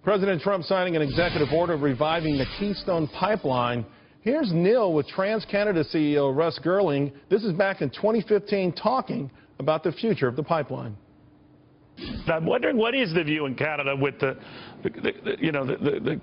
President Trump signing an executive order reviving the Keystone pipeline. Here's Neil with TransCanada CEO Russ Girling. This is back in 2015 talking about the future of the pipeline. I'm wondering, what is the view in Canada with the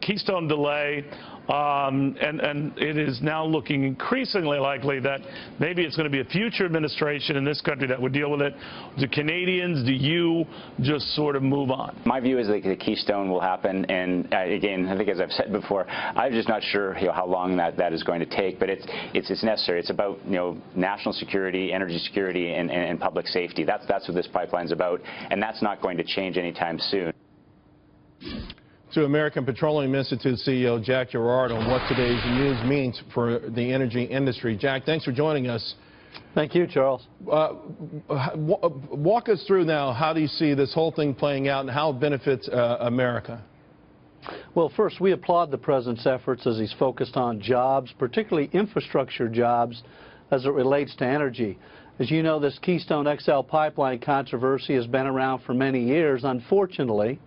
Keystone delay, and it is now looking increasingly likely that maybe it's going to be a future administration in this country that would deal with it. Do Canadians, do you just sort of move on? My view is that the Keystone will happen, and again, I think as I've said before, I'm just not sure how long that is going to take, but it's necessary. It's about national security, energy security, and public safety. That's what this pipeline's about, and that's not going to change anytime soon. To American Petroleum Institute CEO Jack Gerard on what today's news means for the energy industry. Jack, thanks for joining us. Thank you, Charles. Walk us through now, how do you see this whole thing playing out and how it benefits America? Well, first, we applaud the President's efforts as he's focused on jobs, particularly infrastructure jobs, as it relates to energy. As you know, this Keystone XL pipeline controversy has been around for many years. Unfortunately,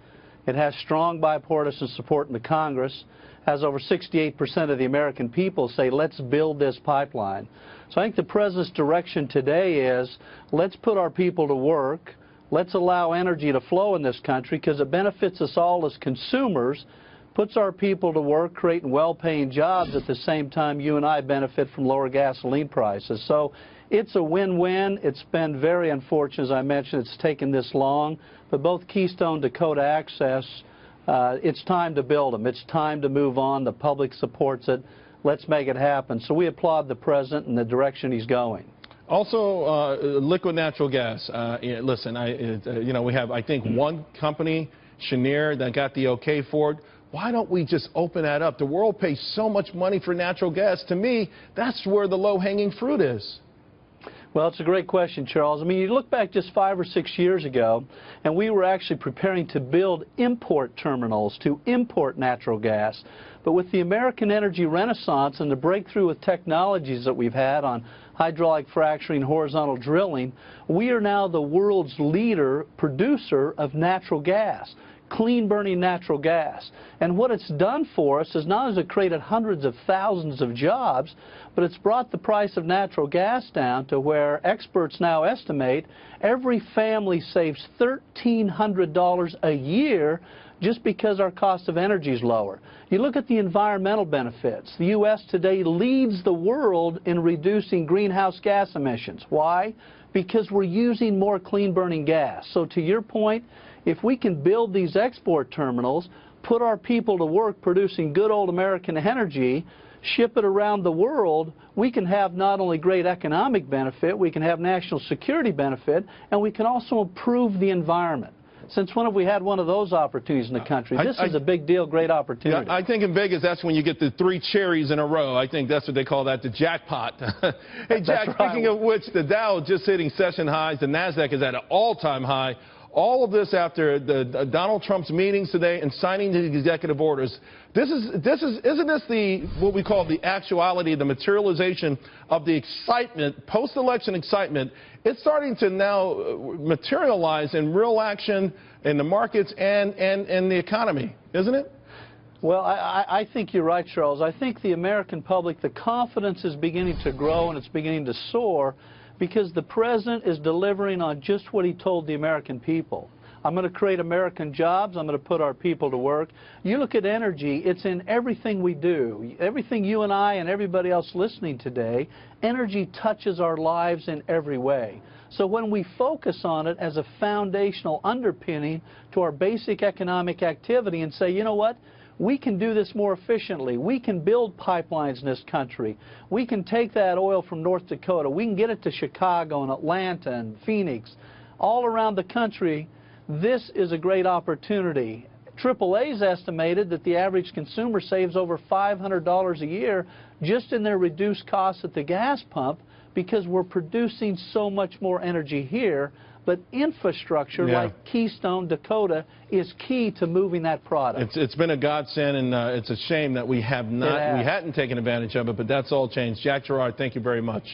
it has strong bipartisan support in the Congress, as over 68% of the American people say, let's build this pipeline. So I think the President's direction today is, let's put our people to work, let's allow energy to flow in this country, because it benefits us all as consumers, puts our people to work, creating well-paying jobs. At the same time, you and I benefit from lower gasoline prices. So it's a win-win. It's been very unfortunate, as I mentioned, it's taken this long. But both Keystone, Dakota Access, it's time to build them. It's time to move on. The public supports it. Let's make it happen. So we applaud the President and the direction he's going. Also, liquid natural gas. Listen, we have, I think, one company, Cheniere, that got the okay for it. Why don't we just open that up? The world pays so much money for natural gas. To me, that's where the low-hanging fruit is. Well, it's a great question, Charles. I mean, you look back just 5 or 6 years ago, and we were actually preparing to build import terminals to import natural gas. But with the American energy renaissance and the breakthrough with technologies that we've had on hydraulic fracturing, horizontal drilling, we are now the world's leader producer of natural gas, clean-burning natural gas. And what it's done for us is not only has it created hundreds of thousands of jobs, but it's brought the price of natural gas down to where experts now estimate every family saves $1,300 a year just because our cost of energy is lower. You look at the environmental benefits. The U.S. today leads the world in reducing greenhouse gas emissions. Why? Because we're using more clean-burning gas. So to your point, if we can build these export terminals, put our people to work producing good old American energy, ship it around the world, we can have not only great economic benefit, we can have national security benefit, and we can also improve the environment. Since when have we had one of those opportunities in the country? This is a big deal, great opportunity. Yeah, I think in Vegas, that's when you get the 3 cherries in a row. I think that's what they call that, the jackpot. Hey, Jack, speaking of which, the Dow just hitting session highs. The NASDAQ is at an all-time high. All of this after Donald Trump's meetings today and signing the executive orders. Isn't this what we call the actuality, the materialization of the excitement, post-election excitement? It's starting to now materialize in real action in the markets and the economy, isn't it? Well, I think you're right, Charles. I think the American public, the confidence is beginning to grow and it's beginning to soar, because the President is delivering on just what he told the American people. I'm going to create American jobs. I'm going to put our people to work. You look at energy, it's in everything we do. Everything you and I and everybody else listening today, energy touches our lives in every way. So when we focus on it as a foundational underpinning to our basic economic activity and say, you know what? We can do this more efficiently. We can build pipelines in this country. We can take that oil from North Dakota. We can get it to Chicago and Atlanta and Phoenix. All around the country, this is a great opportunity. AAA's estimated that the average consumer saves over $500 a year just in their reduced costs at the gas pump, because we're producing so much more energy here. But infrastructure like Keystone, Dakota is key to moving that product. It's been a godsend, and it's a shame that we hadn't taken advantage of it, but that's all changed. Jack Gerard, thank you very much.